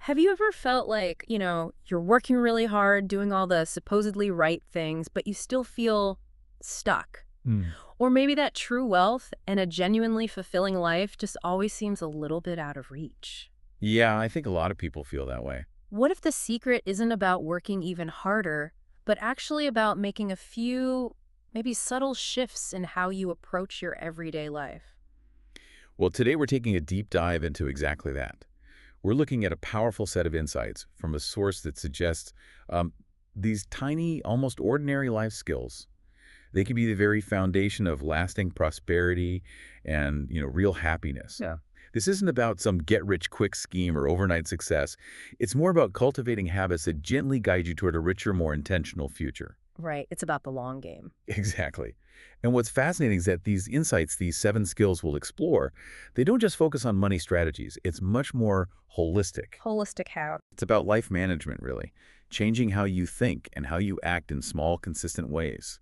Have you ever felt like, you're working really hard, doing all the supposedly right things, but you still feel stuck? Mm. Or maybe that true wealth and a genuinely fulfilling life just always seems a little bit out of reach. Yeah, I think a lot of people feel that way. What if the secret isn't about working even harder, but actually about making a few, maybe subtle shifts in how you approach your everyday life? Well, today we're taking a deep dive into exactly that. We're looking at a powerful set of insights from a source that suggests um, these tiny, almost ordinary life skills. They can be the very foundation of lasting prosperity and, real happiness. Yeah. This isn't about some get-rich-quick scheme or overnight success. It's more about cultivating habits that gently guide you toward a richer, more intentional future. Right. It's about the long game. Exactly. And what's fascinating is that these insights, these 7 skills we'll explore, they don't just focus on money strategies. It's much more holistic. Holistic how? It's about life management, really, changing how you think and how you act in small, consistent ways.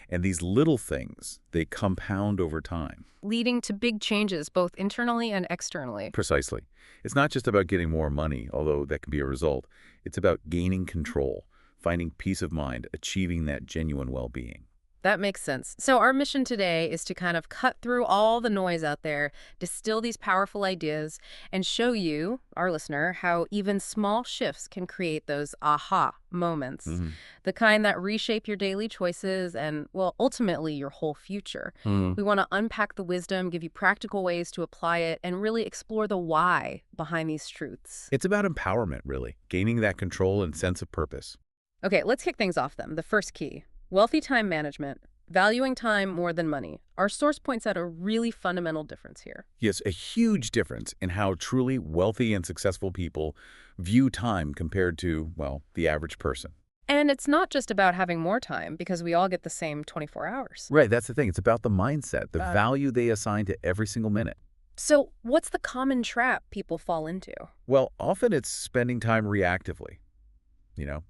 And these little things, they compound over time. Leading to big changes both internally and externally. Precisely. It's not just about getting more money, although that can be a result. It's about gaining control, finding peace of mind, achieving that genuine well-being. That makes sense. So our mission today is to kind of cut through all the noise out there, distill these powerful ideas, and show you, our listener, how even small shifts can create those aha moments. Mhm. The kind that reshape your daily choices and, well, ultimately your whole future. We want to unpack the wisdom, give you practical ways to apply it, and really explore the why behind these truths. It's about empowerment, really, gaining that control and sense of purpose. Okay, let's kick things off then. The first key. Wealthy time management, valuing time more than money. Our source points out a really fundamental difference here. Yes, a huge difference in how truly wealthy and successful people view time compared to, well, the average person. And it's not just about having more time, because we all get the same 24 hours. Right, that's the thing. It's about the mindset, the Got it. value they assign to every single minute. So what's the common trap people fall into? Well, often it's spending time reactively.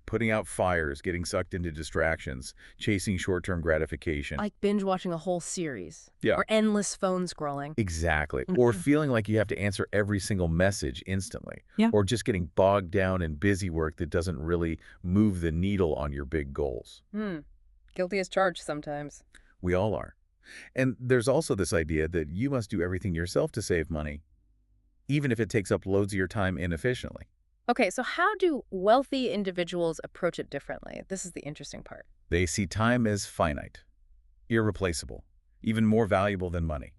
Putting out fires, getting sucked into distractions, chasing short-term gratification. Like binge watching a whole series. Yeah. Or endless phone scrolling. Exactly. Or feeling like you have to answer every single message instantly. Yeah. Or just getting bogged down in busy work that doesn't really move the needle on your big goals. Guilty as charged sometimes. We all are. And there's also this idea that you must do everything yourself to save money, even if it takes up loads of your time inefficiently. Okay, so how do wealthy individuals approach it differently? This is the interesting part. They see time as finite, irreplaceable, even more valuable than money.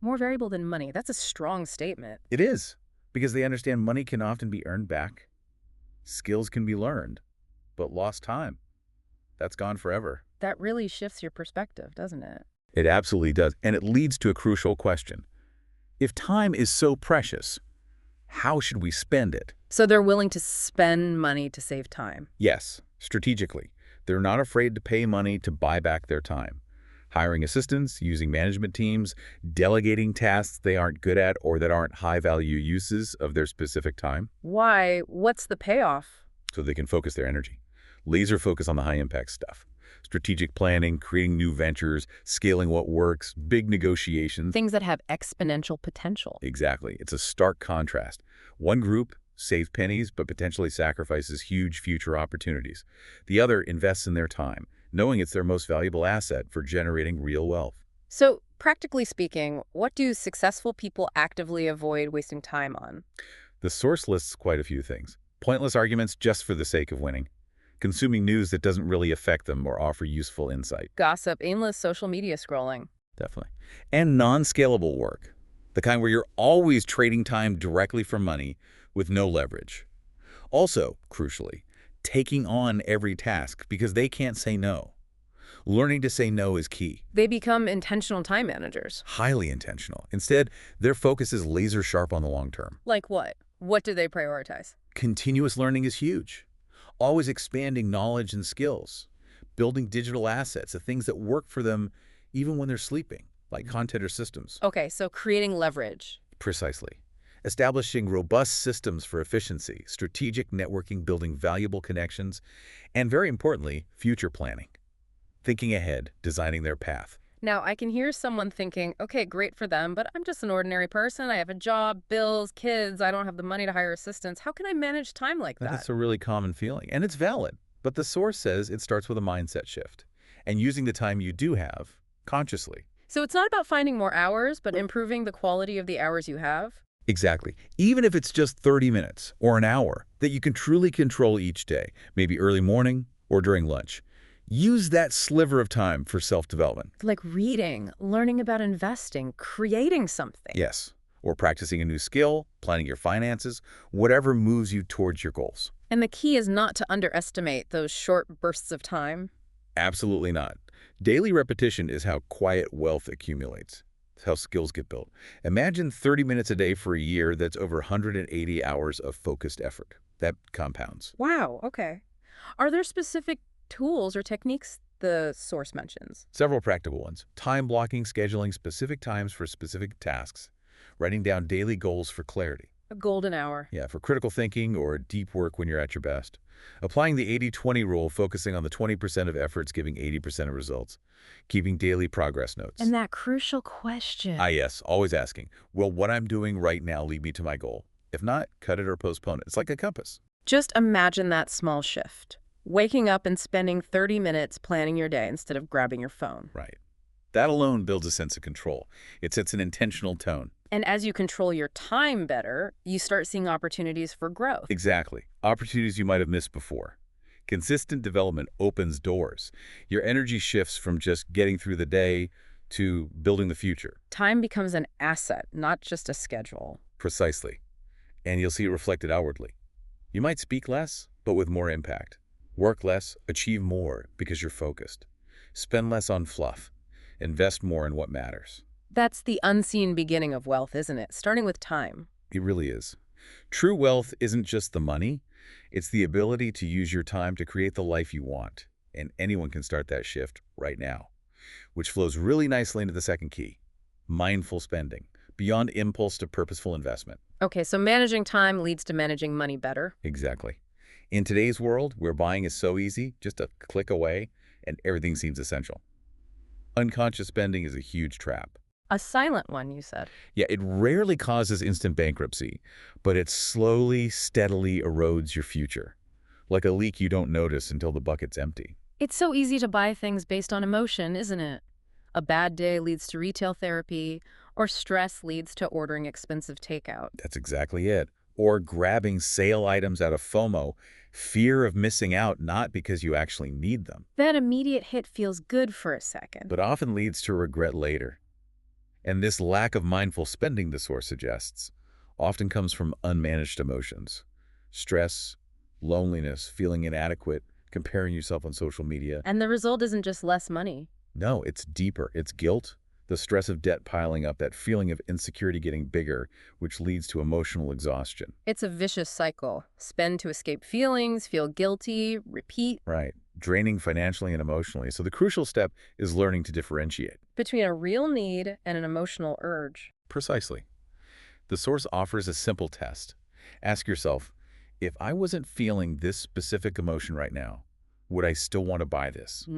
More variable than money. That's a strong statement. It is, because they understand money can often be earned back, skills can be learned, but lost time, that's gone forever. That really shifts your perspective, doesn't it? It absolutely does, and it leads to a crucial question. If time is so precious, how should we spend it? So they're willing to spend money to save time. Yes, strategically. They're not afraid to pay money to buy back their time. Hiring assistants, using management teams, delegating tasks they aren't good at or that aren't high-value uses of their specific time, Why? What's the payoff? so they can focus their energy. Laser focus on the high-impact stuff. Strategic planning, creating new ventures, scaling what works, big negotiations. Things that have exponential potential. Exactly. It's a stark contrast. One group saves pennies but potentially sacrifices huge future opportunities. The other invests in their time, knowing it's their most valuable asset for generating real wealth. So, practically speaking, what do successful people actively avoid wasting time on? The source lists quite a few things. Pointless arguments just for the sake of winning. Consuming news that doesn't really affect them or offer useful insight. Gossip, aimless social media scrolling. Definitely. And non-scalable work. The kind where you're always trading time directly for money with no leverage. Also, crucially, taking on every task because they can't say no. Learning to say no is key. They become intentional time managers. Highly intentional. Instead, their focus is laser sharp on the long term. Like what? What do they prioritize? Continuous learning is huge. Always expanding knowledge and skills. Building digital assets, the things that work for them even when they're sleeping, like content or systems. Okay, so creating leverage. Precisely. Establishing robust systems for efficiency, strategic networking, building valuable connections, and very importantly, future planning. Thinking ahead, designing their path. Now, I can hear someone thinking, okay, great for them, but I'm just an ordinary person. I have a job, bills, kids. I don't have the money to hire assistants. How can I manage time like That that? is a really common feeling, and it's valid. But the source says it starts with a mindset shift and using the time you do have consciously. So it's not about finding more hours, but improving the quality of the hours you have? Exactly. Even if it's just 30 minutes or an hour that you can truly control each day, maybe early morning or during lunch. Use that sliver of time for self-development. Like reading, learning about investing, creating something. Yes. Or practicing a new skill, planning your finances, whatever moves you towards your goals. And the key is not to underestimate those short bursts of time. Absolutely not. Daily repetition is how quiet wealth accumulates. It's how skills get built. Imagine 30 minutes a day for a year. That's over 180 hours of focused effort. That compounds. Wow, okay. Are there specific tools or techniques the source mentions? Several practical ones. Time blocking, scheduling specific times for specific tasks, writing down daily goals for clarity. A golden hour. Yeah, for critical thinking or deep work when you're at your best. Applying the 80-20 rule, focusing on the 20% of efforts, giving 80% of results. Keeping daily progress notes. And that crucial question. Yes, always asking, will what I'm doing right now lead me to my goal? If not, cut it or postpone it. It's like a compass. Just imagine that small shift. Waking up and spending 30 minutes planning your day instead of grabbing your phone. Right. That alone builds a sense of control. It sets an intentional tone. And as you control your time better, you start seeing opportunities for growth. Exactly. Opportunities you might have missed before. Consistent development opens doors. Your energy shifts from just getting through the day to building the future. Time becomes an asset, not just a schedule. Precisely. And you'll see it reflected outwardly. You might speak less, but with more impact. Work less, achieve more because you're focused. Spend less on fluff. Invest more in what matters. That's the unseen beginning of wealth, isn't it? Starting with time. It really is. True wealth isn't just the money. It's the ability to use your time to create the life you want. And anyone can start that shift right now, which flows really nicely into the second key, mindful spending, beyond impulse to purposeful investment. Okay, so managing time leads to managing money better. Exactly. In today's world, where buying is so easy, just a click away, and everything seems essential. Unconscious spending is a huge trap. A silent one, you said. Yeah, it rarely causes instant bankruptcy, but it slowly, steadily erodes your future. Like a leak you don't notice until the bucket's empty. It's so easy to buy things based on emotion, isn't it? A bad day leads to retail therapy, or stress leads to ordering expensive takeout. That's exactly it. Or grabbing sale items out of FOMO, fear of missing out, not because you actually need them, That immediate hit feels good for a second. but often leads to regret later. And this lack of mindful spending, the source suggests, often comes from unmanaged emotions. Stress, loneliness, feeling inadequate, comparing yourself on social media. And the result isn't just less money. No, it's deeper. It's guilt, the stress of debt piling up, that feeling of insecurity getting bigger, which leads to emotional exhaustion. It's a vicious cycle. Spend to escape feelings, feel guilty, repeat. Right. Draining financially and emotionally. So the crucial step is learning to differentiate. Between a real need and an emotional urge. Precisely. The source offers a simple test. Ask yourself, if I wasn't feeling this specific emotion right now, would I still want to buy this?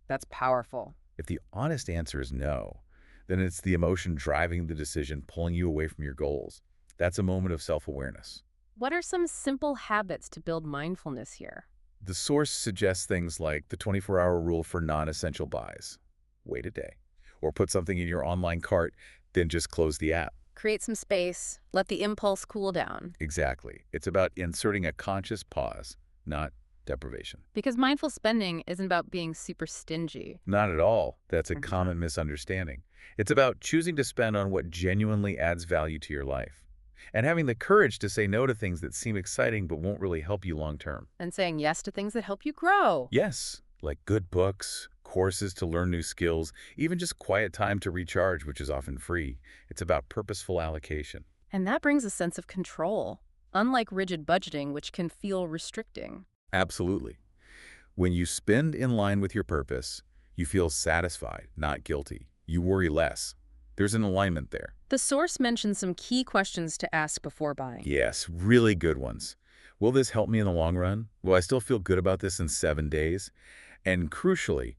That's powerful. If the honest answer is no, then it's the emotion driving the decision, pulling you away from your goals. That's a moment of self-awareness. What are some simple habits to build mindfulness here? The source suggests things like the 24-hour rule for non-essential buys. Wait a day. Or put something in your online cart, then just close the app. Create some space, let the impulse cool down. Exactly. It's about inserting a conscious pause, not deprivation. Because mindful spending isn't about being super stingy. Not at all. That's a Mhm. common misunderstanding. It's about choosing to spend on what genuinely adds value to your life. And having the courage to say no to things that seem exciting but won't really help you long term. And saying yes to things that help you grow. Yes, like good books, courses to learn new skills, even just quiet time to recharge, which is often free. It's about purposeful allocation. And that brings a sense of control, unlike rigid budgeting, which can feel restricting. Absolutely. When you spend in line with your purpose, you feel satisfied, not guilty. You worry less. There's an alignment there. The source mentions some key questions to ask before buying. Yes, really good ones. Will this help me in the long run? Will I still feel good about this in 7 days? And crucially,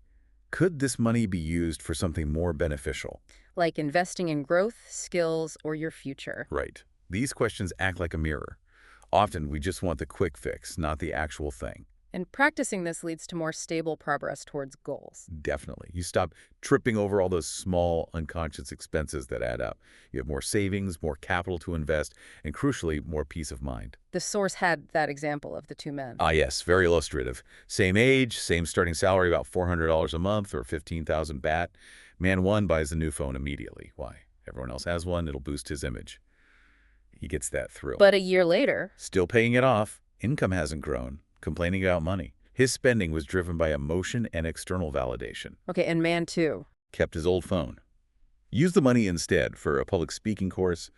Could this money be used for something more beneficial? Like investing in growth, skills, or your future. Right. These questions act like a mirror. Often we just want the quick fix, not the actual thing. And practicing this leads to more stable progress towards goals. Definitely. You stop tripping over all those small, unconscious expenses that add up. You have more savings, more capital to invest, and crucially, more peace of mind. The source had that example of the two men. Ah, yes, very illustrative. Same age, same starting salary, about $400 a month or 15,000 baht. Man one buys a new phone immediately. Why? Everyone else has one, it'll boost his image. He gets that thrill. But a year later, Still paying it off, income hasn't grown, complaining about money. His spending was driven by emotion and external validation. okay, and man two. Kept his old phone. Used the money instead for a public speaking course,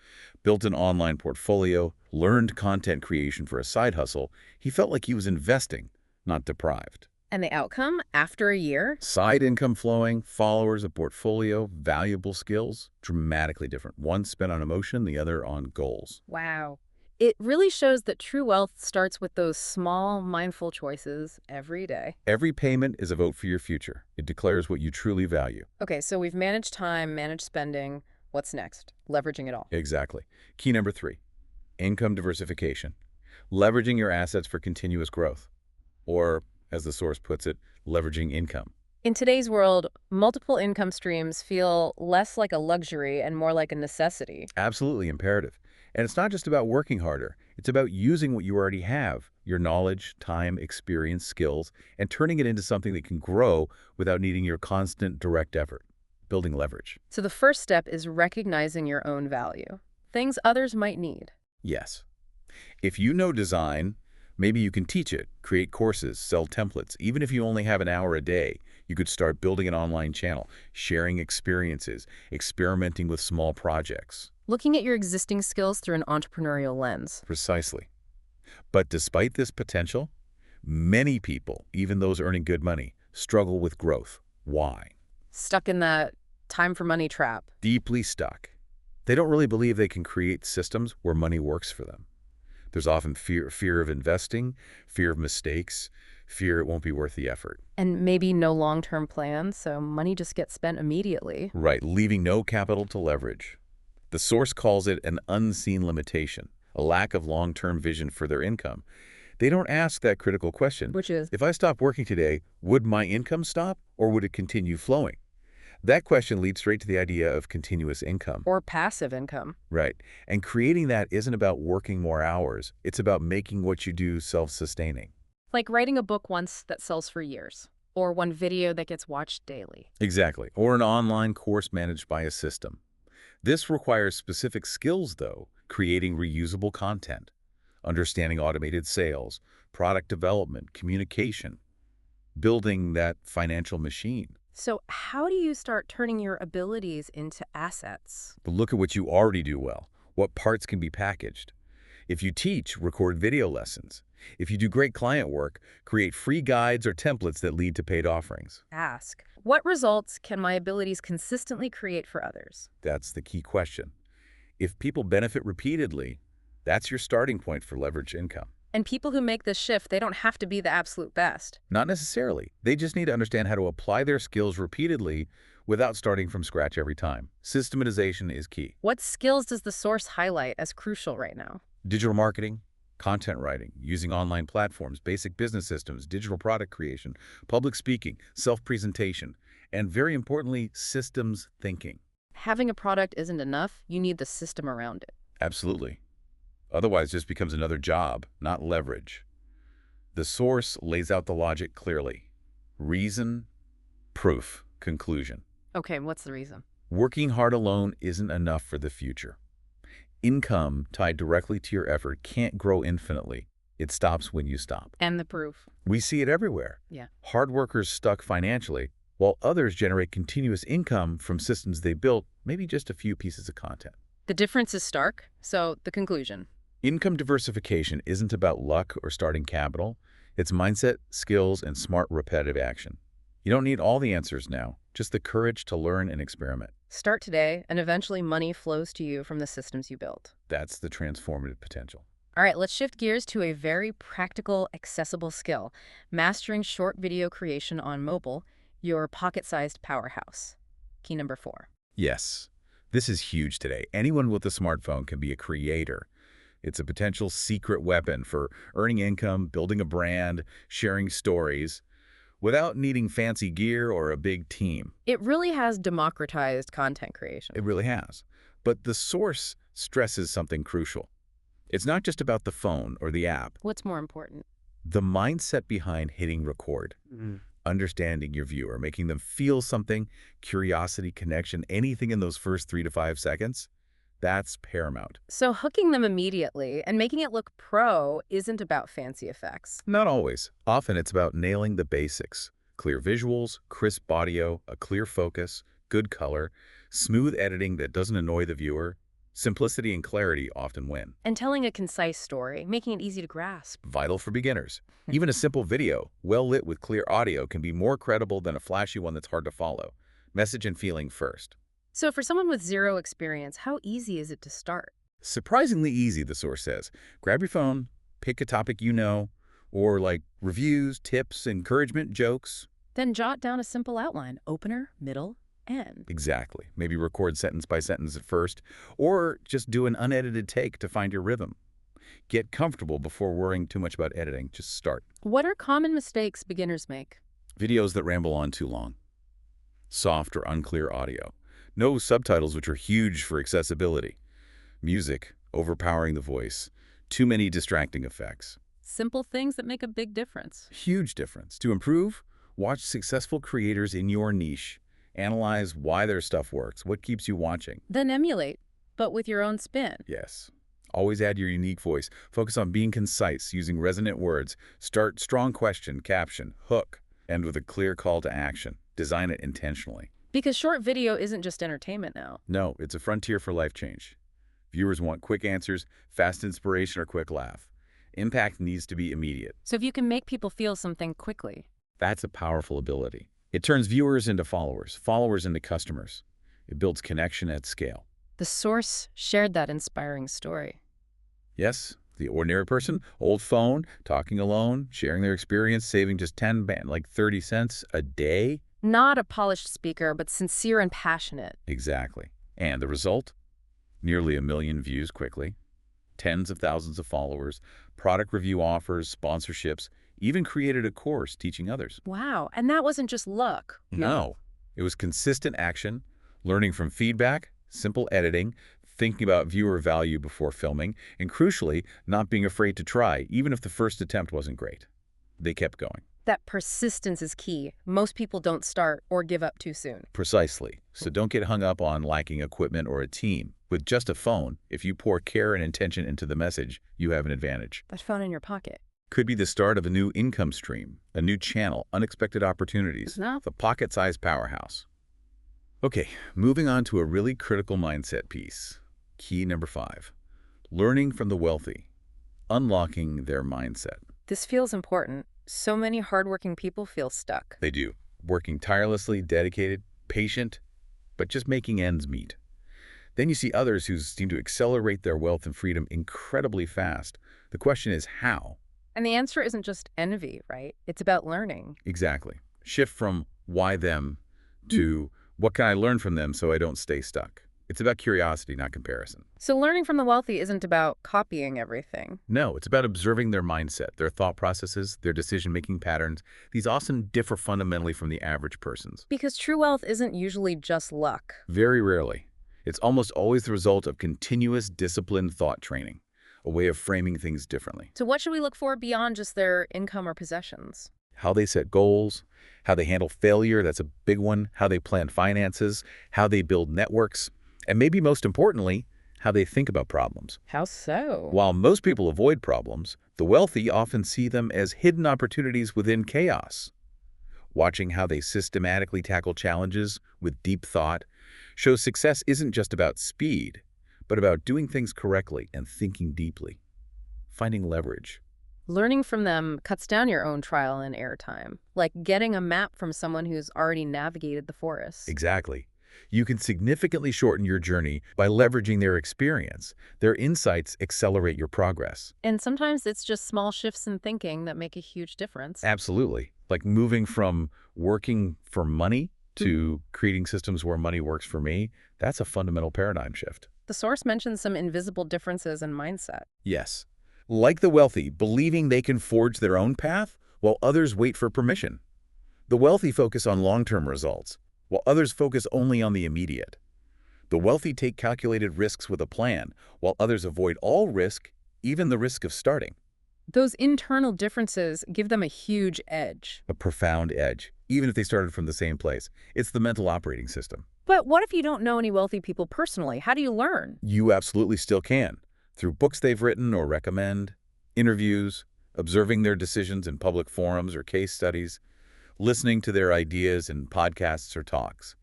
built an online portfolio, learned content creation for a side hustle. He felt like he was investing, not deprived. And the outcome, after a year? Side income flowing, followers, a portfolio, valuable skills, dramatically different. One spent on emotion, the other on goals. Wow. It really shows that true wealth starts with those small, mindful choices every day. Every payment is a vote for your future. It declares what you truly value. Okay, so we've managed time, managed spending. What's next? Leveraging it all. Exactly. Key number 3, income diversification. Leveraging your assets for continuous growth. Or, as the source puts it, leveraging income. In today's world, multiple income streams feel less like a luxury and more like a necessity. Absolutely imperative. And it's not just about working harder. It's about using what you already have, your knowledge, time, experience, skills, and turning it into something that can grow without needing your constant direct effort, building leverage. So the first step is recognizing your own value, things others might need. Yes. If you know design, maybe you can teach it, create courses, sell templates. Even if you only have an hour a day, you could start building an online channel, sharing experiences, experimenting with small projects. Looking at your existing skills through an entrepreneurial lens. Precisely. But despite this potential, many people, even those earning good money, struggle with growth. Why? Stuck in that time for money trap. Deeply stuck. They don't really believe they can create systems where money works for them. There's often fear of investing, fear of mistakes, fear it won't be worth the effort. And maybe no long-term plans, so money just gets spent immediately. Right, leaving no capital to leverage. The source calls it an unseen limitation, a lack of long-term vision for their income. They don't ask that critical question. Which is, If I stop working today, would my income stop or would it continue flowing? That question leads straight to the idea of continuous income. or passive income. Right. And creating that isn't about working more hours. It's about making what you do self-sustaining. Like writing a book once that sells for years, or one video that gets watched daily. Exactly. Or an online course managed by a system. This requires specific skills, though, creating reusable content, understanding automated sales, product development, communication, building that financial machine. So how do you start turning your abilities into assets? But look at what you already do well. What parts can be packaged? If you teach, record video lessons. If you do great client work, create free guides or templates that lead to paid offerings. Ask, what results can my abilities consistently create for others? That's the key question. If people benefit repeatedly, that's your starting point for leverage income. And people who make this shift, they don't have to be the absolute best. Not necessarily. They just need to understand how to apply their skills repeatedly without starting from scratch every time. Systematization is key. What skills does the source highlight as crucial right now? Digital marketing, content writing, using online platforms, basic business systems, digital product creation, public speaking, self-presentation, and very importantly, systems thinking. Having a product isn't enough. You need the system around it. Absolutely. Otherwise, it just becomes another job, not leverage. The source lays out the logic clearly. Reason, proof, conclusion. Okay, what's the reason? Working hard alone isn't enough for the future. Income tied directly to your effort can't grow infinitely. It stops when you stop. And the proof. We see it everywhere. Yeah. Hard workers stuck financially, while others generate continuous income from systems they built, maybe just a few pieces of content. The difference is stark. So the conclusion. Income diversification isn't about luck or starting capital. It's mindset, skills, and smart repetitive action. You don't need all the answers now, just the courage to learn and experiment. Start today, and eventually money flows to you from the systems you built. That's the transformative potential. All right, let's shift gears to a very practical, accessible skill, mastering short video creation on mobile Your pocket-sized powerhouse. Key number 4. Yes, this is huge today. Anyone with a smartphone can be a creator. It's a potential secret weapon for earning income, building a brand, sharing stories, without needing fancy gear or a big team. It really has democratized content creation. It really has. But the source stresses something crucial. It's not just about the phone or the app. What's more important? The mindset behind hitting record, understanding your viewer, making them feel something, curiosity, connection, anything in those first 3 to 5 seconds, that's paramount. So hooking them immediately and making it look pro isn't about fancy effects. Not always. Often it's about nailing the basics. Clear visuals, crisp audio, a clear focus, good color, smooth editing that doesn't annoy the viewer. Simplicity and clarity often win. And telling a concise story, making it easy to grasp. Vital for beginners. Even a simple video, well lit with clear audio, can be more credible than a flashy one that's hard to follow. Message and feeling first. So for someone with zero experience, how easy is it to start? Surprisingly easy, the source says. Grab your phone, pick a topic you know, or like reviews, tips, encouragement, jokes. Then jot down a simple outline, opener, middle, end. Exactly. Maybe record sentence by sentence at first, or just do an unedited take to find your rhythm. Get comfortable before worrying too much about editing. Just start. What are common mistakes beginners make? Videos that ramble on too long. Soft or unclear audio. No subtitles, which are huge for accessibility. Music, overpowering the voice. Too many distracting effects. Simple things that make a big difference. Huge difference. To improve, watch successful creators in your niche. Analyze why their stuff works, what keeps you watching. Then emulate, but with your own spin. Yes. Always add your unique voice. Focus on being concise, using resonant words. Start strong question, caption, hook. End with a clear call to action. Design it intentionally. Because short video isn't just entertainment now. No, it's a frontier for life change. Viewers want quick answers, fast inspiration, or quick laugh. Impact needs to be immediate. So if you can make people feel something quickly. That's a powerful ability. It turns viewers into followers, followers into customers. It builds connection at scale. The source shared that inspiring story. Yes, the ordinary person, old phone, talking alone, sharing their experience, saving just 30 cents a day. Not a polished speaker, but sincere and passionate. Exactly. And the result? Nearly 1 million views quickly, tens of thousands of followers, product review offers, sponsorships, even created a course teaching others. Wow, and that wasn't just luck. No, it was consistent action, learning from feedback, simple editing, thinking about viewer value before filming, and crucially, not being afraid to try, even if the first attempt wasn't great. They kept going. That persistence is key. Most people don't start or give up too soon. Precisely. So don't get hung up on lacking equipment or a team. With just a phone, if you pour care and intention into the message, you have an advantage. That phone in your pocket. Could be the start of a new income stream, a new channel, unexpected opportunities. No. The pocket-sized powerhouse. Okay, moving on to a really critical mindset piece. Key number 5. Learning from the wealthy. Unlocking their mindset. This feels important. So many hardworking people feel stuck. They do. Working tirelessly, dedicated, patient, but just making ends meet. Then you see others who seem to accelerate their wealth and freedom incredibly fast. The question is how? And the answer isn't just envy, right? It's about learning. Exactly. Shift from why them to what can I learn from them so I don't stay stuck. It's about curiosity, not comparison. So learning from the wealthy isn't about copying everything. No, it's about observing their mindset, their thought processes, their decision-making patterns. These often differ fundamentally from the average person's. Because true wealth isn't usually just luck. Very rarely. It's almost always the result of continuous disciplined thought training, a way of framing things differently. So what should we look for beyond just their income or possessions? How they set goals, how they handle failure, that's a big one, how they plan finances, how they build networks, and maybe most importantly, how they think about problems. How so? While most people avoid problems, the wealthy often see them as hidden opportunities within chaos. Watching how they systematically tackle challenges with deep thought shows success isn't just about speed, but about doing things correctly and thinking deeply, finding leverage. Learning from them cuts down your own trial and error time, like getting a map from someone who's already navigated the forest. Exactly. You can significantly shorten your journey by leveraging their experience. Their insights accelerate your progress. And sometimes it's just small shifts in thinking that make a huge difference. Absolutely. Like moving from working for money Mhm. to creating systems where money works for me, that's a fundamental paradigm shift. The source mentions some invisible differences in mindset. Yes. Like the wealthy, believing they can forge their own path while others wait for permission. The wealthy focus on long-term results, while others focus only on the immediate. The wealthy take calculated risks with a plan, while others avoid all risk, even the risk of starting. Those internal differences give them a huge edge. A profound edge, even if they started from the same place. It's the mental operating system. But what if you don't know any wealthy people personally? How do you learn? You absolutely still can, through books they've written or recommend, interviews, observing their decisions in public forums or case studies, listening to their ideas in podcasts or talks,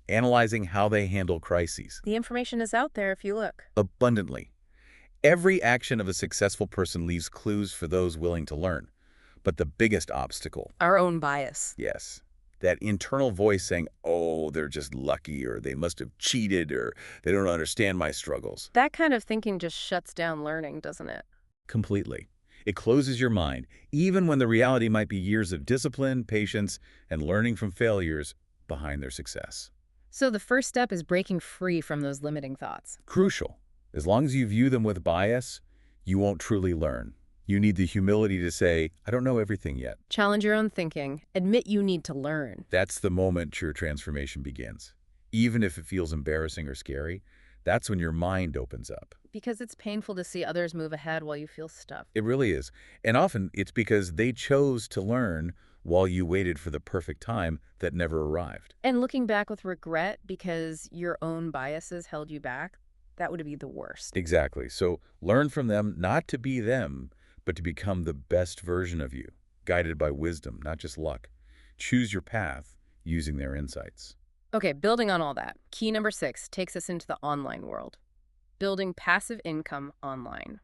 analyzing how they handle crises. The information is out there if you look. Abundantly. Every action of a successful person leaves clues for those willing to learn. But the biggest obstacle, Our own bias. yes, that internal voice saying, oh, they're just lucky, or they must have cheated, or they don't understand my struggles. That kind of thinking just shuts down learning, doesn't it? Completely. It closes your mind, even when the reality might be years of discipline, patience, and learning from failures behind their success. So the first step is breaking free from those limiting thoughts. Crucial. As long as you view them with bias, you won't truly learn. You need the humility to say, I don't know everything yet. Challenge your own thinking. Admit you need to learn. That's the moment true transformation begins. Even if it feels embarrassing or scary, that's when your mind opens up. Because it's painful to see others move ahead while you feel stuck. It really is. And often it's because they chose to learn while you waited for the perfect time that never arrived. And looking back with regret because your own biases held you back, that would be the worst. Exactly. So learn from them not to be them, but to become the best version of you, guided by wisdom, not just luck. Choose your path using their insights. Okay, building on all that, key number 6 takes us into the online world. Building passive income online.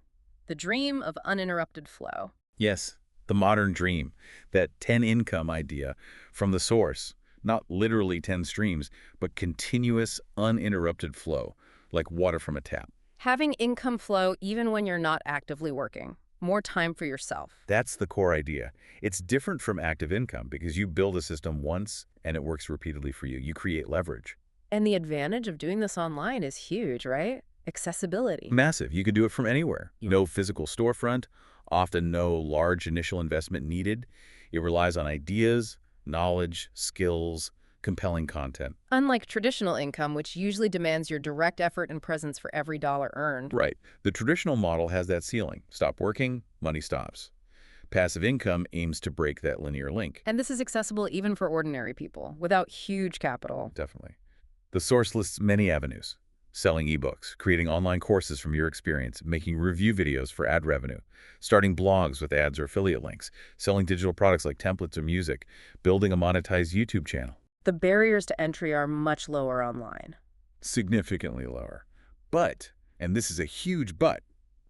The dream of uninterrupted flow. Yes, the modern dream, that 10 income idea from the source, not literally 10 streams, but continuous, uninterrupted flow, like water from a tap. Having income flow even when you're not actively working. More time for yourself. That's the core idea. It's different from active income because you build a system once and it works repeatedly for you. You create leverage. And the advantage of doing this online is huge, right? Accessibility. Massive. You could do it from anywhere. No physical storefront, often no large initial investment needed. It relies on ideas, knowledge, skills, compelling content. Unlike traditional income, which usually demands your direct effort and presence for every dollar earned. Right. The traditional model has that ceiling. Stop working, money stops. Passive income aims to break that linear link. And this is accessible even for ordinary people, without huge capital. Definitely. The source lists many avenues. Selling ebooks, creating online courses from your experience, making review videos for ad revenue, starting blogs with ads or affiliate links, selling digital products like templates or music, building a monetized YouTube channel. The barriers to entry are much lower online. Significantly lower. But, and this is a huge but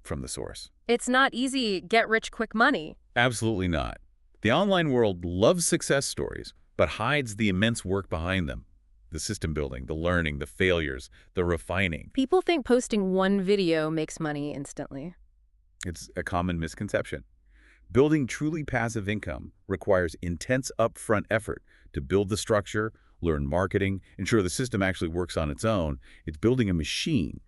from the source. It's not easy get-rich-quick money. Absolutely not. The online world loves success stories, but hides the immense work behind them. The system building, the learning, the failures, the refining. People think posting one video makes money instantly. It's a common misconception. Building truly passive income requires intense upfront effort to build the structure, learn marketing, ensure the system actually works on its own. It's building a machine,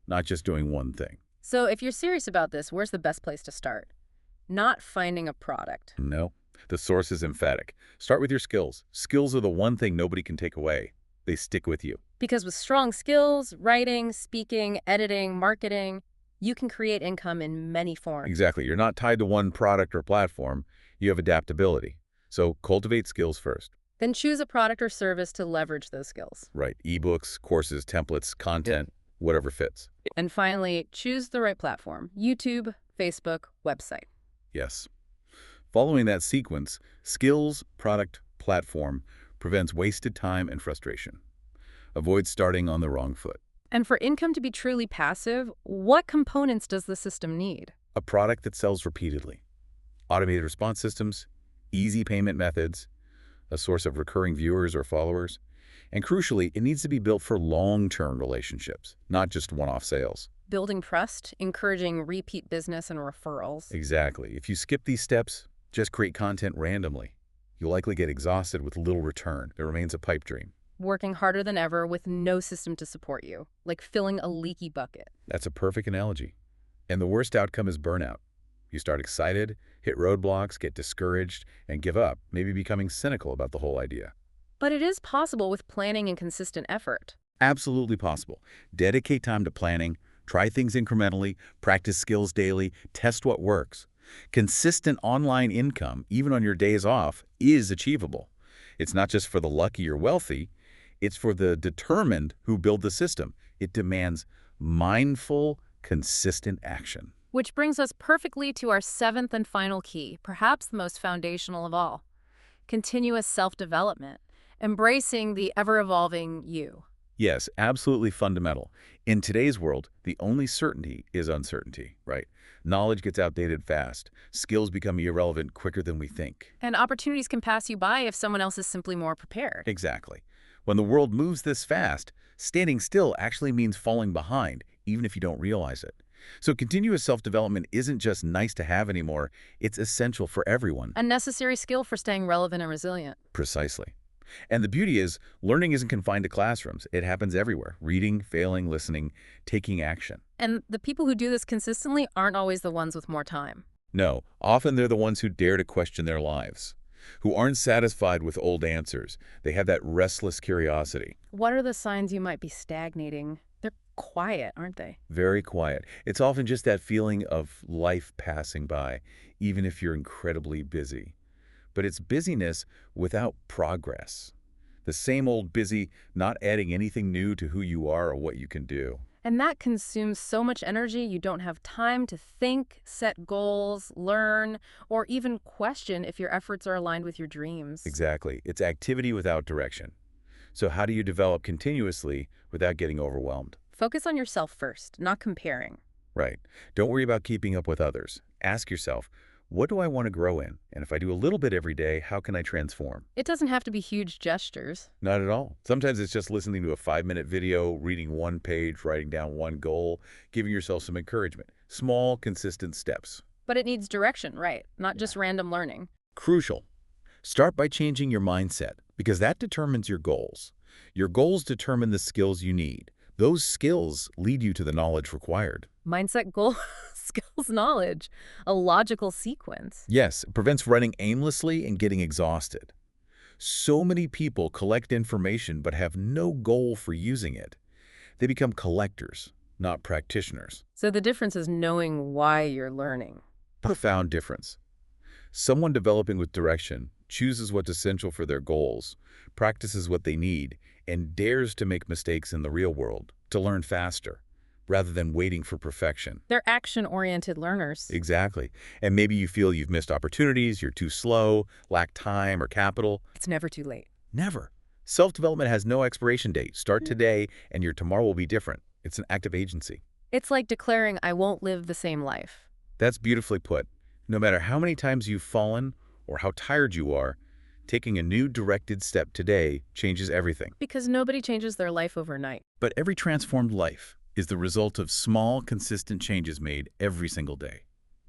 not just doing one thing. So if you're serious about this, where's the best place to start? Not finding a product. No, the source is emphatic. Start with your skills. Skills are the one thing nobody can take away. They stick with you. Because with strong skills, writing, speaking, editing, marketing, you can create income in many forms. Exactly. You're not tied to one product or platform. You have adaptability. So cultivate skills first. Then choose a product or service to leverage those skills. Right. Ebooks, courses, templates, content, whatever fits. And finally, choose the right platform. YouTube, Facebook, website. Yes. Following that sequence, skills, product, platform prevents wasted time and frustration. Avoid starting on the wrong foot. And for income to be truly passive, what components does the system need? A product that sells repeatedly. Automated response systems, easy payment methods, a source of recurring viewers or followers, And crucially, it needs to be built for long-term relationships, not just one-off sales. Building trust, encouraging repeat business and referrals. Exactly. If you skip these steps, just create content randomly, you'll likely get exhausted with little return. It remains a pipe dream. Working harder than ever with no system to support you, like filling a leaky bucket. That's a perfect analogy. And the worst outcome is burnout. You start excited, hit roadblocks, get discouraged, and give up, maybe becoming cynical about the whole idea. But it is possible with planning and consistent effort. Absolutely possible. Dedicate time to planning, try things incrementally, practice skills daily, test what works. Consistent online income, even on your days off, is achievable. It's not just for the lucky or wealthy, it's for the determined who build the system. It demands mindful, consistent action. Which brings us perfectly to our seventh and final key, perhaps the most foundational of all. Continuous self-development, embracing the ever-evolving you. Yes, absolutely fundamental. In today's world, the only certainty is uncertainty, right? Knowledge gets outdated fast. Skills become irrelevant quicker than we think. And opportunities can pass you by if someone else is simply more prepared. Exactly. When the world moves this fast, standing still actually means falling behind, even if you don't realize it. So continuous self-development isn't just nice to have anymore, it's essential for everyone. A necessary skill for staying relevant and resilient. Precisely. And the beauty is, learning isn't confined to classrooms. It happens everywhere. Reading, failing, listening, taking action. And the people who do this consistently aren't always the ones with more time. No, often they're the ones who dare to question their lives, who aren't satisfied with old answers. They have that restless curiosity. What are the signs you might be stagnating? They're quiet, aren't they? Very quiet. It's often just that feeling of life passing by, even if you're incredibly busy. But it's busyness without progress. The same old busy, not adding anything new to who you are or what you can do. And that consumes so much energy you don't have time to think, set goals, learn, or even question if your efforts are aligned with your dreams. Exactly. It's activity without direction. So how do you develop continuously without getting overwhelmed? Focus on yourself first, not comparing. Right. Don't worry about keeping up with others. Ask yourself, what do I want to grow in? And if I do a little bit every day, how can I transform? It doesn't have to be huge gestures. Not at all. Sometimes it's just listening to a 5-minute video, reading one page, writing down one goal, giving yourself some encouragement. Small, consistent steps. But it needs direction, right? Not just random learning. Crucial. Start by changing your mindset, because that determines your goals. Your goals determine the skills you need. Those skills lead you to the knowledge required. Mindset, goal, skills, knowledge. A logical sequence. Yes, it prevents running aimlessly and getting exhausted. So many people collect information but have no goal for using it. They become collectors, not practitioners. So the difference is knowing why you're learning. Profound difference. Someone developing with direction chooses what's essential for their goals, practices what they need, and dares to make mistakes in the real world, to learn faster, rather than waiting for perfection. They're action-oriented learners. Exactly. And maybe you feel you've missed opportunities, you're too slow, lack time or capital. It's never too late. Never. Self-development has no expiration date. Start today, and your tomorrow will be different. It's an act of agency. It's like declaring, I won't live the same life. That's beautifully put. No matter how many times you've fallen or how tired you are, taking a new directed step today changes everything. Because nobody changes their life overnight. But every transformed life is the result of small, consistent changes made every single day.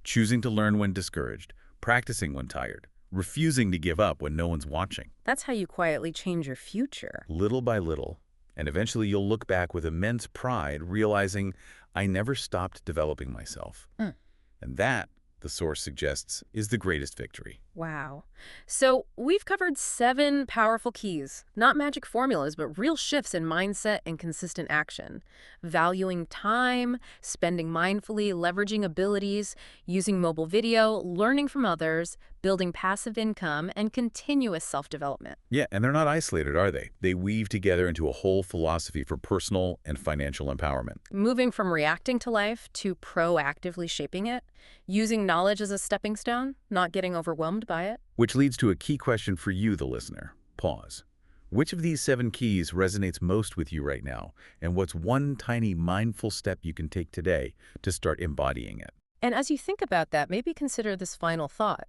Choosing to learn when discouraged, practicing when tired, refusing to give up when no one's watching. That's how you quietly change your future. Little by little. And eventually you'll look back with immense pride, realizing, I never stopped developing myself. And that, the source suggests, is the greatest victory. Wow. So we've covered 7 powerful keys, not magic formulas, but real shifts in mindset and consistent action. Valuing time, spending mindfully, leveraging abilities, using mobile video, learning from others, building passive income, and continuous self-development. Yeah, and they're not isolated, are they? They weave together into a whole philosophy for personal and financial empowerment. Moving from reacting to life to proactively shaping it, using knowledge as a stepping stone, not getting overwhelmed by it. Which leads to a key question for you, the listener. Pause. Which of these 7 keys resonates most with you right now? And what's one tiny mindful step you can take today to start embodying it? And as you think about that, maybe consider this final thought.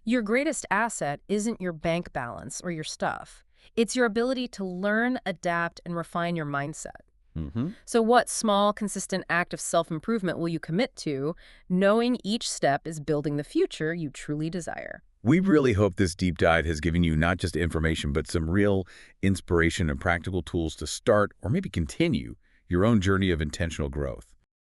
Your greatest asset isn't your bank balance or your stuff. It's your ability to learn, adapt, and refine your mindset. Mm-hmm. So what small, consistent act of self-improvement will you commit to, knowing each step is building the future you truly desire? We really hope this deep dive has given you not just information, but some real inspiration and practical tools to start or maybe continue your own journey of intentional growth.